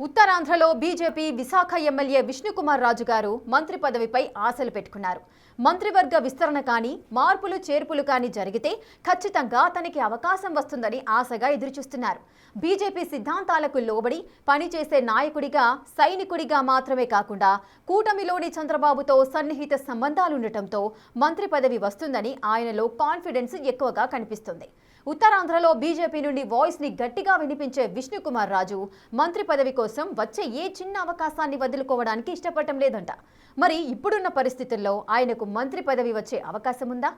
ఉత్తరాంధ్రలో BJP Visakha MLA Vishnukumar Raju గారు మంత్రి పదవిపై ఆశలు పెట్టుకున్నారు. మంత్రివర్గ విస్తరణ కానీ మార్పులు చేర్పులు కానీ జరిగితే ఖచ్చితంగా తనకి అవకాశం వస్తుందని ఆశగా ఎదురుచూస్తున్నారు. బీజేపీ సిద్ధాంతాలకు లోబడి పనిచేసే నాయకుడిగా, సైనికుడిగా మాత్రమే కాకుండా కూటమిలోని చంద్రబాబుతో సన్నిహిత సంబంధాలుండటంతో మంత్రి పదవి వస్తుందని ఆయనలో కాన్ఫిడెన్స్ ఎక్కువగా కనిపిస్తుంది. ఉత్తరాంధ్రలో బీజేపీ నుండి వాయిస్ ని గట్టిగా వినిపించే విష్ణుకుమార్ రాజు మంత్రి పదవి కోసం వచ్చే ఏ చిన్న అవకాశాన్ని వదులుకోవడానికి ఇష్టపడటం లేదంట. మరి ఇప్పుడున్న పరిస్థితుల్లో ఆయనకు మంత్రి పదవి వచ్చే అవకాశం ఉందా?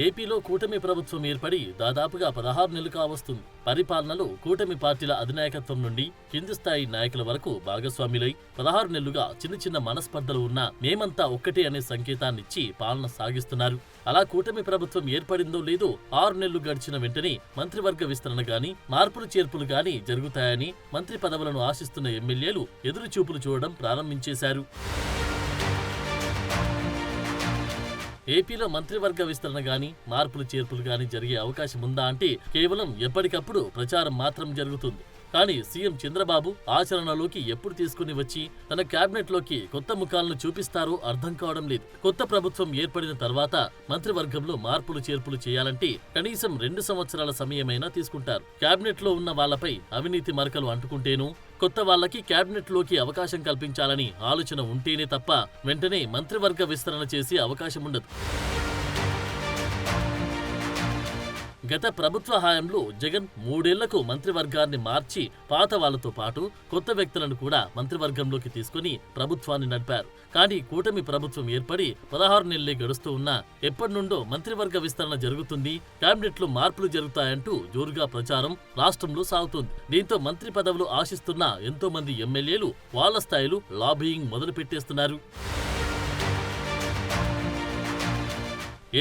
ఏపీలో కూటమి ప్రభుత్వం ఏర్పడి దాదాపుగా 16 నెలలు కావస్తుంది. పరిపాలనలో కూటమి పార్టీల అధినాయకత్వం నుండి కింది స్థాయి నాయకుల వరకు భాగస్వాములై 16 నెలలుగా చిన్న చిన్న మనస్పర్ధలు ఉన్నా మేమంతా ఒక్కటే అనే సంకేతాన్నిచ్చి పాలన సాగిస్తున్నారు. అలా కూటమి ప్రభుత్వం ఏర్పడిందో లేదో 6 నెలలు గడిచిన వెంటనే మంత్రివర్గ విస్తరణ గాని, మార్పులు చేర్పులు గాని జరుగుతాయని మంత్రి పదవులను ఆశిస్తున్న ఎమ్మెల్యేలు ఎదురుచూపులు చూడడం ప్రారంభించేశారు. ఏపీలో మంత్రివర్గ విస్తరణ గాని, మార్పులు చేర్పులు గాని జరిగే అవకాశం ఉందా అంటే కేవలం ఎప్పటికప్పుడు ప్రచారం మాత్రం జరుగుతుంది. కానీ సీఎం చంద్రబాబు ఆచరణలోకి ఎప్పుడు తీసుకుని వచ్చి తన క్యాబినెట్లోకి కొత్త ముఖాలను చూపిస్తారో అర్థం కావడం లేదు. కొత్త ప్రభుత్వం ఏర్పడిన తర్వాత మంత్రివర్గంలో మార్పులు చేర్పులు చేయాలంటే కనీసం 2 సంవత్సరాల సమయమైనా తీసుకుంటారు. క్యాబినెట్లో ఉన్న వాళ్లపై అవినీతి మరకలు అంటుకుంటేనూ, కొత్త వాళ్లకి క్యాబినెట్లోకి అవకాశం కల్పించాలని ఆలోచన ఉంటేనే తప్ప వెంటనే మంత్రివర్గ విస్తరణ చేసే అవకాశం ఉండదు. గత ప్రభుత్వ హయాంలో జగన్ 3 ఏళ్లకు మంత్రివర్గాన్ని మార్చి పాత వాళ్లతో పాటు కొత్త వ్యక్తులను కూడా మంత్రివర్గంలోకి తీసుకుని ప్రభుత్వాన్ని నడిపారు. కానీ కూటమి ప్రభుత్వం ఏర్పడి 16 నెలలే గడుస్తూ ఉన్నా ఎప్పటి నుండో మంత్రివర్గ విస్తరణ జరుగుతుంది, క్యాబినెట్లో మార్పులు జరుగుతాయంటూ జోరుగా ప్రచారం రాష్ట్రంలో సాగుతోంది. దీంతో మంత్రి పదవులు ఆశిస్తున్న ఎంతో మంది ఎమ్మెల్యేలు వాళ్ల స్థాయిలో లాబియింగ్ మొదలు పెట్టేస్తున్నారు.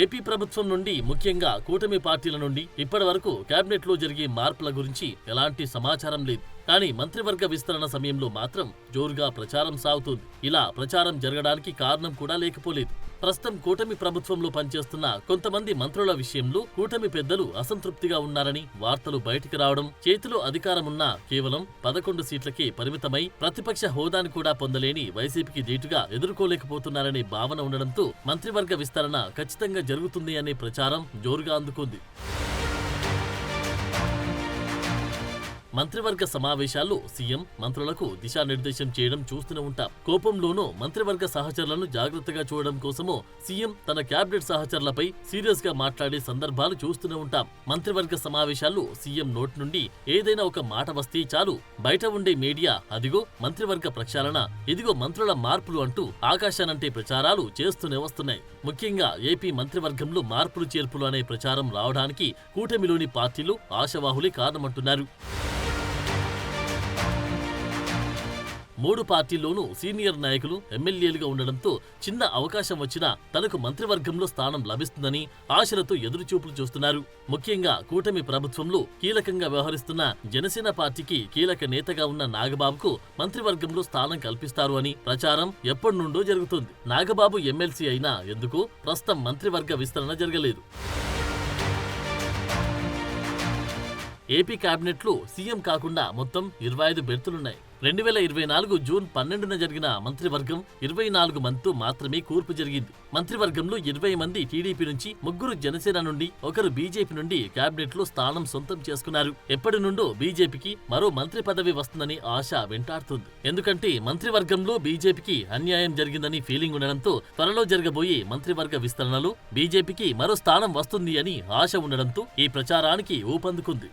ఏపీ ప్రభుత్వం నుండి, ముఖ్యంగా కూటమి పార్టీల నుండి ఇప్పటి వరకు క్యాబినెట్లో జరిగే మార్పుల గురించి ఎలాంటి సమాచారం లేదు. కానీ మంత్రివర్గ విస్తరణ సమయంలో మాత్రం జోరుగా ప్రచారం సాగుతుంది. ఇలా ప్రచారం జరగడానికి కారణం కూడా లేకపోలేదు. ప్రస్తుతం కూటమి ప్రభుత్వంలో పనిచేస్తున్న కొంతమంది మంత్రుల విషయంలో కూటమి పెద్దలు అసంతృప్తిగా ఉన్నారని వార్తలు బయటికి రావడం, చేతిలో అధికారమున్నా కేవలం 11 సీట్లకే పరిమితమై ప్రతిపక్ష హోదాను కూడా పొందలేని వైసీపీకి ధీటుగా ఎదుర్కోలేకపోతున్నారనే భావన ఉండడంతో మంత్రివర్గ విస్తరణ ఖచ్చితంగా జరుగుతుంది అనే ప్రచారం జోరుగా అందుకుంది. మంత్రివర్గ సమావేశాల్లో సీఎం మంత్రులకు దిశానిర్దేశం చేయడం చూస్తూనే ఉంటాం. కోపంలోనూ మంత్రివర్గ సహచరులను జాగ్రత్తగా చూడడం కోసమో సీఎం తన క్యాబినెట్ సహచరులపై సీరియస్ గా మాట్లాడే సందర్భాలు చూస్తూనే ఉంటాం. మంత్రివర్గ సమావేశాల్లో సీఎం నోటి నుండి ఏదైనా ఒక మాట వస్తే చాలు బయట ఉండే మీడియా అదిగో మంత్రివర్గ ప్రక్షాళన, ఇదిగో మంత్రుల మార్పులు అంటూ ఆకాశానంటే ప్రచారాలు చేస్తూనే వస్తున్నాయి. ముఖ్యంగా ఏపీ మంత్రివర్గంలో మార్పులు చేర్పులు అనే ప్రచారం రావడానికి కూటమిలోని పార్టీలు ఆశావాహులే కారణమంటున్నారు. 3 పార్టీల్లోనూ సీనియర్ నాయకులు ఎమ్మెల్యేలుగా ఉండడంతో చిన్న అవకాశం వచ్చినా తనకు మంత్రివర్గంలో స్థానం లభిస్తుందని ఆశలతో ఎదురుచూపులు చూస్తున్నారు. ముఖ్యంగా కూటమి ప్రభుత్వంలో కీలకంగా వ్యవహరిస్తున్న జనసేన పార్టీకి కీలక నేతగా ఉన్న నాగబాబుకు మంత్రివర్గంలో స్థానం కల్పిస్తారు అని ప్రచారం ఎప్పటి నుండో జరుగుతుంది. నాగబాబు ఎమ్మెల్సీ అయినా ఎందుకు ప్రస్తుతం మంత్రివర్గ విస్తరణ జరగలేదు. ఏపీ క్యాబినెట్లో సీఎం కాకుండా మొత్తం 25 బెర్తులున్నాయి. 2024 జూన్ 12న జరిగిన మంత్రివర్గం 24 మందితో మాత్రమే కూర్పు జరిగింది. మంత్రివర్గంలో 20 మంది టీడీపీ నుంచి, 3 జనసేన నుండి, 1 బీజేపీ నుండి క్యాబినెట్లో స్థానం సొంతం చేసుకున్నారు. ఎప్పటి నుండో బీజేపీకి మరో మంత్రి పదవి వస్తుందని ఆశ వెంటాడుతుంది. ఎందుకంటే మంత్రివర్గంలో బీజేపీకి అన్యాయం జరిగిందని ఫీలింగ్ ఉండడంతో త్వరలో జరగబోయే మంత్రివర్గ విస్తరణలో బీజేపీకి మరో స్థానం వస్తుంది అని ఆశ ఉండడంతో ఈ ప్రచారానికి ఊపందుకుంది.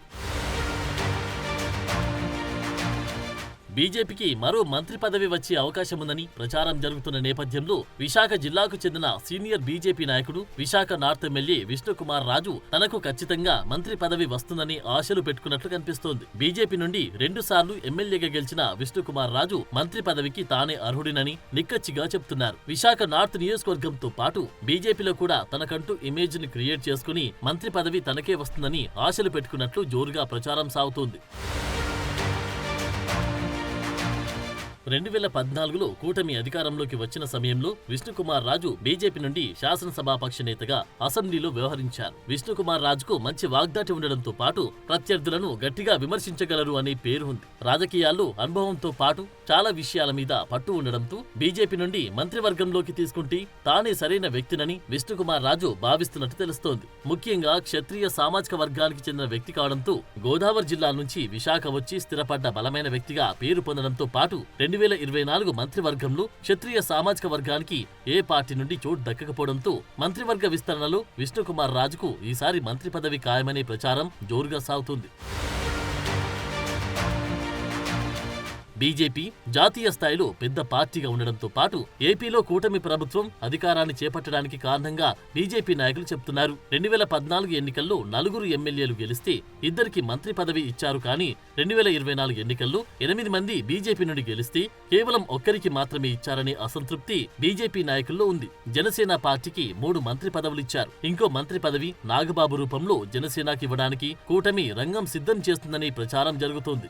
బీజేపీకి మరో మంత్రి పదవి వచ్చే అవకాశం ఉందని ప్రచారం జరుగుతున్న నేపథ్యంలో విశాఖ జిల్లాకు చెందిన సీనియర్ బీజేపీ నాయకుడు, విశాఖ నార్త్ ఎమ్మెల్యే విష్ణుకుమార్ రాజు తనకు ఖచ్చితంగా మంత్రి పదవి వస్తుందని ఆశలు పెట్టుకున్నట్లు కనిపిస్తోంది. బీజేపీ నుండి 2 సార్లు ఎమ్మెల్యేగా గెలిచిన విష్ణుకుమార్ రాజు మంత్రి పదవికి తానే అర్హుడినని నిక్కచ్చిగా చెప్తున్నారు. విశాఖ నార్త్ నియోజకవర్గంతో పాటు బీజేపీలో కూడా తనకంటూ ఇమేజ్ ని క్రియేట్ చేసుకుని మంత్రి పదవి తనకే వస్తుందని ఆశలు పెట్టుకున్నట్లు జోరుగా ప్రచారం సాగుతోంది. 2014లో కూటమి అధికారంలోకి వచ్చిన సమయంలో విష్ణుకుమార్ రాజు బీజేపీ నుండి శాసనసభాపక్ష నేతగా అసెంబ్లీలో వ్యవహరించారు. విష్ణుకుమార్ రాజుకు మంచి వాగ్దాటి ఉండడంతో పాటు ప్రత్యర్థులను గట్టిగా విమర్శించగలరు అనే పేరు ఉంది. రాజకీయాల్లో అనుభవంతో పాటు చాలా విషయాల మీద పట్టు ఉండడంతో బీజేపీ నుండి మంత్రివర్గంలోకి తీసుకుంటే తానే సరైన వ్యక్తినని విష్ణుకుమార్ రాజు భావిస్తున్నట్టు తెలుస్తోంది. ముఖ్యంగా క్షత్రియ సామాజిక వర్గానికి చెందిన వ్యక్తి కావడంతో గోదావరి జిల్లా నుంచి విశాఖ వచ్చి స్థిరపడ్డ బలమైన వ్యక్తిగా పేరు పొందడంతో పాటు 2024 మంత్రివర్గంలో క్షత్రియ సామాజిక వర్గానికి ఏ పార్టీ నుండి చోటు దక్కకపోవడంతో మంత్రివర్గ విస్తరణలో విష్ణుకుమార్ రాజుకు ఈసారి మంత్రి పదవి ఖాయమనే ప్రచారం జోరుగా సాగుతుంది. బీజేపీ జాతీయ స్థాయిలో పెద్ద పార్టీగా ఉండడంతో పాటు ఏపీలో కూటమి ప్రభుత్వం అధికారాన్ని చేపట్టడానికి కారణంగా బీజేపీ నాయకులు చెప్తున్నారు. 2014 ఎన్నికల్లో 4 ఎమ్మెల్యేలు గెలిస్తే 2కి మంత్రి పదవి ఇచ్చారు. కానీ 2024 ఎన్నికల్లో 8 మంది బీజేపీ నుండి గెలిస్తే కేవలం 1కి మాత్రమే ఇచ్చారనే అసంతృప్తి బీజేపీ నాయకుల్లో ఉంది. జనసేన పార్టీకి 3 మంత్రి పదవులిచ్చారు. ఇంకో మంత్రి పదవి నాగబాబు రూపంలో జనసేనకి ఇవ్వడానికి కూటమి రంగం సిద్ధం చేస్తుందని ప్రచారం జరుగుతోంది.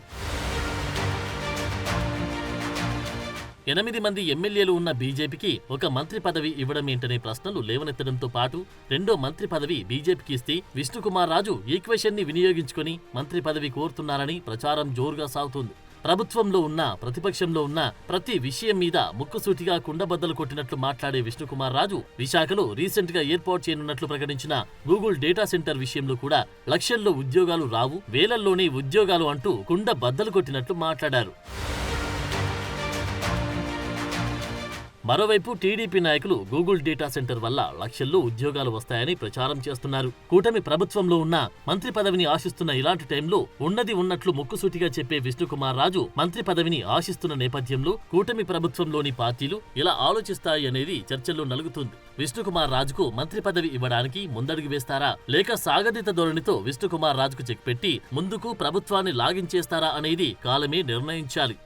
8 మంది ఎమ్మెల్యేలు ఉన్న బీజేపీకి ఒక మంత్రి పదవి ఇవ్వడమేంటనే ప్రశ్నలు లేవనెత్తడంతో పాటు రెండో మంత్రి పదవి బీజేపీకి ఇస్తే విష్ణుకుమార్ రాజు ఈక్వేషన్ ని వినియోగించుకుని మంత్రి పదవి కోరుతున్నారని ప్రచారం జోరుగా సాగుతోంది. ప్రభుత్వంలో ఉన్న ప్రతిపక్షంలో ఉన్న ప్రతి విషయం మీద ముక్కుసూటిగా కుండబద్దలు కొట్టినట్లు మాట్లాడే విష్ణుకుమార్ రాజు విశాఖలో రీసెంట్ గా ఏర్పాటు చేయనున్నట్లు ప్రకటించిన గూగుల్ డేటా సెంటర్ విషయంలో కూడా లక్షల్లో ఉద్యోగాలు రావు, వేలల్లోనే ఉద్యోగాలు అంటూ కుండబద్దలు కొట్టినట్లు మాట్లాడారు. మరోవైపు టీడీపీ నాయకులు గూగుల్ డేటా సెంటర్ వల్ల లక్షల్లో ఉద్యోగాలు వస్తాయని ప్రచారం చేస్తున్నారు. కూటమి ప్రభుత్వంలో ఉన్న మంత్రి పదవిని ఆశిస్తున్న ఇలాంటి టైంలో ఉన్నది ఉన్నట్లు ముక్కుసూటిగా చెప్పే విష్ణుకుమార్ రాజు మంత్రి పదవిని ఆశిస్తున్న నేపథ్యంలో కూటమి ప్రభుత్వంలోని పార్టీలు ఇలా ఆలోచిస్తాయి అనేది చర్చల్లో నలుగుతుంది. విష్ణుకుమార్ రాజుకు మంత్రి పదవి ఇవ్వడానికి ముందడుగు వేస్తారా, లేక సాగదీత ధోరణితో విష్ణుకుమార్ రాజుకు చెక్ పెట్టి ముందుకు ప్రభుత్వాన్ని లాగించేస్తారా అనేది కాలమే నిర్ణయించాలి.